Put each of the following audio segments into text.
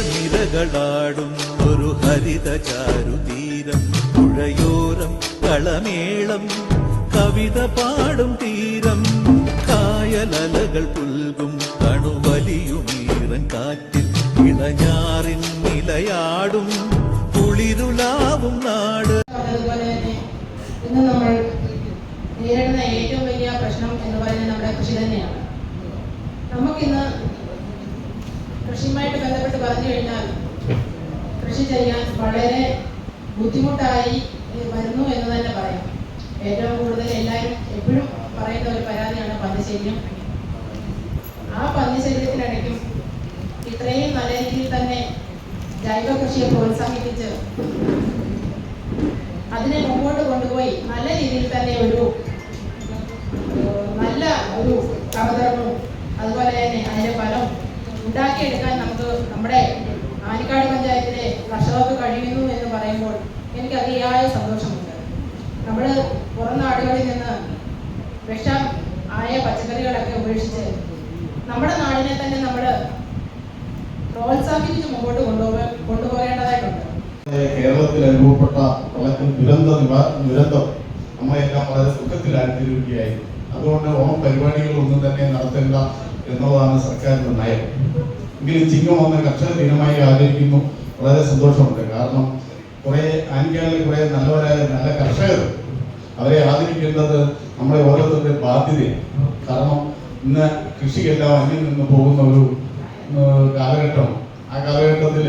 കേരനിരകളാടും ഒരു ഹരിത ചാരുതീരം, പുഴയോരം കളമേളം കവിത പാടും തീരം, കായലലകൾ പുൽകും കണുവലിയുമീറൻ കാറ്റിൽ ഇളഞ്ഞാറിൻ നിലയാടും കുളിരുലാവും നാട്. അതുപോലെ തന്നെ ഇന്ന് നമ്മൾ നേരിടുന്ന ഏറ്റവും വലിയ പ്രശ്നം എന്ന് പറയുന്നത് നമ്മുടെ കൃഷി തന്നെയാണ്. നമുക്കിന്ന് കൃഷിയുമായിട്ട് ബന്ധപ്പെട്ട് പറഞ്ഞു കഴിഞ്ഞാൽ കൃഷി ചെയ്യാൻ വളരെ ബുദ്ധിമുട്ടായി വരുന്നു എന്ന് തന്നെ പറയാം. ഏറ്റവും കൂടുതൽ എല്ലാവരും എപ്പോഴും പറയുന്ന ഒരു പരാതിയാണ് പന്നിശല്യം. ആ പന്നിശല്യത്തിനിടയ്ക്കും ഇത്രയും നല്ല രീതിയിൽ തന്നെ ജൈവ കൃഷിയെ പ്രോത്സാഹിപ്പിച്ച് അതിനെ മുമ്പോട്ട് കൊണ്ടുപോയി നല്ല രീതിയിൽ തന്നെ ഒരു നല്ല ഒരു അവതരണവും അതുപോലെ തന്നെ അതിന്റെ ഫലം ഉണ്ടാക്കിയെടുക്കാൻ നമുക്ക് നമ്മുടെ ആനിക്കാട് പഞ്ചായത്തിലെ കർഷകർക്ക് കഴിയുന്നു എന്ന് പറയുമ്പോൾ എനിക്ക് അതിയായ സന്തോഷമുണ്ട്. നമ്മൾ പുറം നാടുകളിൽ നിന്ന് വിഷം ആയ പച്ചക്കറികളൊക്കെ ഉപേക്ഷിച്ച് നമ്മുടെ നാടിനെ തന്നെ നമ്മൾ പ്രോത്സാഹിപ്പിച്ച് മുമ്പോട്ട് കൊണ്ടുപോകേണ്ടതായിട്ടുണ്ട്. കേരളത്തിൽ അനുഭവപ്പെട്ട ദുരന്തം നമ്മളെല്ലാം വളരെ ദുഃഖത്തിലാഴ്ത്തിയിരിക്കുകയായി. അതുകൊണ്ട് ഓണം പരിപാടികളൊന്നും തന്നെ നടത്തേണ്ട എന്നതാണ് സർക്കാരിന്റെ നയം. എങ്കിലും ചിങ്ങം വന്ന കർഷക ദിനമായി ആചരിക്കുന്നു. വളരെ സന്തോഷമുണ്ട്. കാരണം ആനിക്കാടിലെ കുറെ നല്ലവരായ നല്ല കർഷകർ, അവരെ ആദരിക്കേണ്ടത് നമ്മുടെ ഓരോരുത്തരുടെ ബാധ്യതയാണ്. കാരണം ഇന്ന് കൃഷിയെല്ലാം അന്യം നിന്ന് പോകുന്ന ഒരു കാലഘട്ടം. ആ കാലഘട്ടത്തിൽ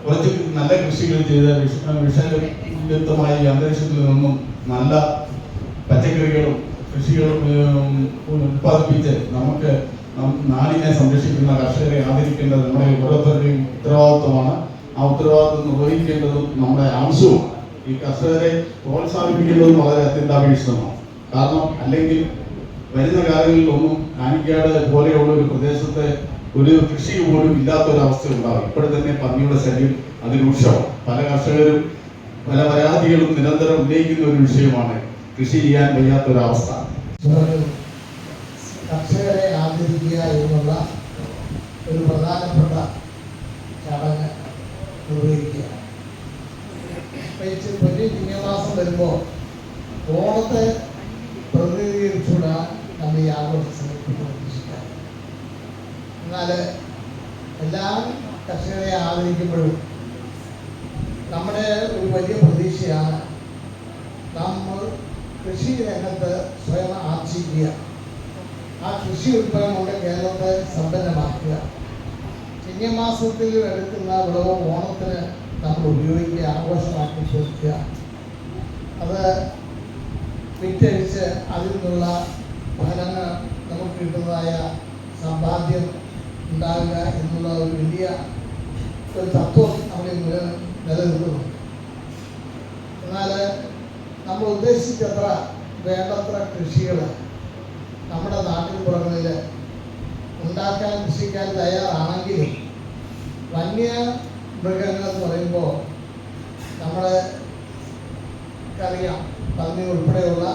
കുറച്ച് നല്ല കൃഷികൾ ചെയ്ത് വിഷലിപ്തമായ അന്തരീക്ഷത്തിൽ നിന്നും നല്ല പച്ചക്കറികളും കൃഷികളും ഉത്പാദിപ്പിച്ച് നമുക്ക് നാടിനെ സംരക്ഷിക്കുന്ന കർഷകരെ ആദരിക്കേണ്ടത് നമ്മുടെ ഓരോരുത്തരുടെയും ഉത്തരവാദിത്വമാണ്. ആ ഉത്തരവാദിത്വം നിർവഹിക്കേണ്ടതും നമ്മുടെ ആവശ്യവും. ഈ കർഷകരെ പ്രോത്സാഹിപ്പിക്കേണ്ടതും വളരെ അത്യന്താപേക്ഷിതമാണ്. കാരണം അല്ലെങ്കിൽ വരുന്ന കാലങ്ങളിലൊന്നും ആനിക്കാട് പോലെയുള്ള ഒരു പ്രദേശത്തെ ഒരു കൃഷി പോലും ഇല്ലാത്തൊരവസ്ഥ ഉണ്ടാകും. ഇപ്പോഴത്തന്നെ പന്നിയുടെ ശല്യം അതിരൂക്ഷമാണ്. പല കർഷകരും പല പരാതികളും നിരന്തരം ഉന്നയിക്കുന്ന ഒരു വിഷയമാണ് കൃഷി ചെയ്യാൻ വയ്യാത്തൊരവസ്ഥ. കർഷകരെ ആദരിക്കുക എന്നുള്ള ഒരു പ്രധാനപ്പെട്ട ചടങ്ങ് നിർവഹിക്കുക. ചിങ്ങമാസം വരുമ്പോൾ ഓണത്തെ പ്രതിനിധീകരിച്ചുകൂടാൻ നമ്മൾ ഈ ആഘോഷം പ്രതീക്ഷിക്കാം. എന്നാൽ എല്ലാ കർഷകരെ ആദരിക്കുമ്പോഴും നമ്മുടെ ഒരു വലിയ പ്രതീക്ഷയാണ് നമ്മൾ കൃഷി രംഗത്ത് സ്വയം ആർജിക്കുക. ആ കൃഷി ഉൽപ്പന്നം കൊണ്ട് കേരളത്തെ സമ്പന്നമാക്കുക. ചിങ്ങമാസത്തിൽ എടുക്കുന്ന വിളവ് ഓണത്തിന് നമ്മൾ ഉപയോഗിക്കുക, ആഘോഷമാക്കി തീർക്കുക. അത് വിറ്റഴിച്ച് അതിൽ നിന്നുള്ള ഫലങ്ങൾ നമുക്ക് കിട്ടുന്നതായ സമ്പാദ്യം ഉണ്ടാകുക എന്നുള്ള ഒരു വലിയ ഒരു തത്വം നമ്മളിൽ നിലനിൽക്കുന്നു. എന്നാൽ നമ്മൾ ഉദ്ദേശിച്ചത്ര വേണ്ടത്ര കൃഷികൾ നമ്മുടെ നാട്ടിൻ പുറങ്ങളിൽ ഉണ്ടാക്കാൻ കൃഷിക്കാൻ തയ്യാറാണെങ്കിലും വന്യ മൃഗങ്ങൾ എന്ന് പറയുമ്പോൾ നമ്മൾക്കറിയാം, പന്നി ഉൾപ്പെടെയുള്ള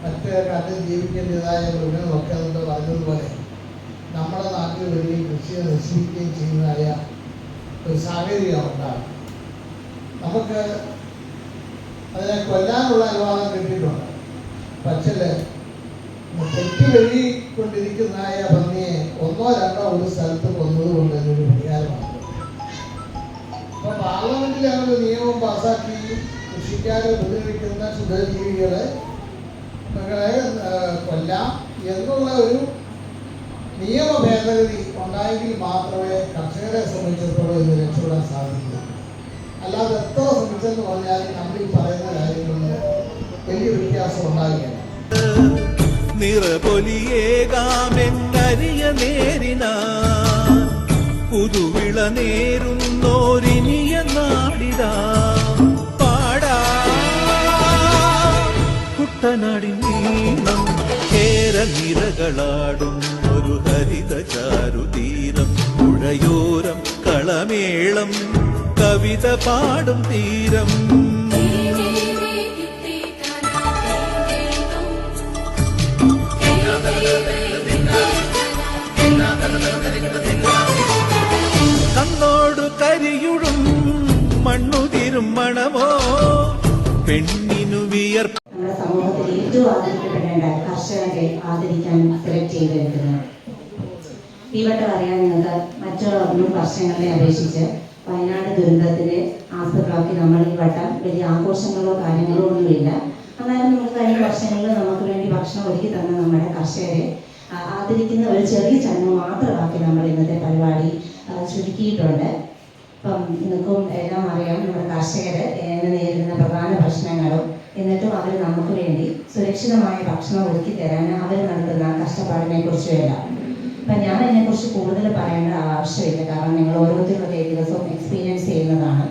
മറ്റ് കാട്ടിൽ ജീവിക്കേണ്ടതായ മൃഗങ്ങളൊക്കെ നമ്മൾ പറഞ്ഞതുപോലെ നമ്മുടെ നാട്ടിൽ വരികയും കൃഷിയെ നശിപ്പിക്കുകയും ചെയ്യുന്നതായ ഒരു സാഹചര്യം ഉണ്ടാകും. നമുക്ക് അതിനെ കൊല്ലാനുള്ള അനുവാദം കിട്ടിയിട്ടുണ്ട്. പക്ഷേ തെറ്റ് വരികൊണ്ടിരിക്കുന്നതായ പന്നിയെ ഒന്നോ രണ്ടോ ഒരു സ്ഥലത്ത് കൊന്നതുകൊണ്ട് എന്നൊരു പരിഹാരമാണ്. അപ്പൊ പാർലമെന്റിൽ അങ്ങനെ നിയമം പാസാക്കി കൃഷിക്കാരെ ഉപദ്രവിക്കുന്ന ശുദ്ധജീവികളെ കൊല്ലാം എന്നുള്ള ഒരു നിയമ ഭേദഗതി ഉണ്ടായെങ്കിൽ മാത്രമേ കർഷകരെ സംബന്ധിച്ചിടത്തോളം ഇത് രക്ഷപ്പെടാൻ സാധിക്കൂ. അല്ലാതെ എത്ര ശ്രമിച്ചെന്ന് പറഞ്ഞാൽ നമ്മൾ ഈ പറയുന്ന കാര്യങ്ങളിൽ വലിയ വ്യത്യാസം ഉണ്ടാകുകയാണ്. നിറപൊലിയേകാമെന്നരിയ നേരിന പുതുവിള നേരുന്നോരിനിയ നാടിതാ പാടാ കുട്ടനാടിൻ നീളം കേരനിരകളാടും ഒരു ഹരിത ചാരുതീരം, പുഴയോരം കളമേളം കവിത പാടും തീരം. ഏറ്റവും ആദരിക്കപ്പെടേണ്ട കർഷകരെ ആദരിക്കാൻ സെലക്ട് ചെയ്തിരിക്കുന്നത്. ഈ വട്ടം അറിയാൻ നിങ്ങൾക്ക് മറ്റു വർഷങ്ങളെ അപേക്ഷിച്ച് വയനാട് ദുരന്തത്തിൻ്റെ ആസ്പദമാക്കി നമ്മൾ ഈ വട്ടം വലിയ ആഘോഷങ്ങളോ കാര്യങ്ങളോ ഒന്നുമില്ല. എന്നാലും നമുക്ക് കഴിഞ്ഞ വർഷങ്ങളിൽ നമുക്ക് വേണ്ടി ഭക്ഷണം ഒരുക്കി തന്ന നമ്മുടെ കർഷകരെ ആദരിക്കുന്ന ഒരു ചെറിയ ചടങ്ങ് മാത്രമാക്കി നമ്മൾ ഇന്നത്തെ പരിപാടി ചുരുക്കിയിട്ടുണ്ട്. ഇപ്പം നിങ്ങൾക്കും എല്ലാം അറിയാം, നമ്മുടെ കർഷകർ നേരിടുന്ന പ്രധാന പ്രശ്നങ്ങളും എന്നിട്ടും അവർ നമുക്ക് വേണ്ടി സുരക്ഷിതമായ ഭക്ഷണം ഒരുക്കി തരാൻ അവർ നടത്തുന്ന കഷ്ടപ്പാടിനെ കുറിച്ചുമെല്ലാം. അപ്പം ഞാൻ അതിനെക്കുറിച്ച് കൂടുതൽ പറയേണ്ട ആവശ്യമില്ല, കാരണം നിങ്ങൾ ഓരോരുത്തരും അതേ ദിവസവും എക്സ്പീരിയൻസ് ചെയ്യുന്നതാണ്.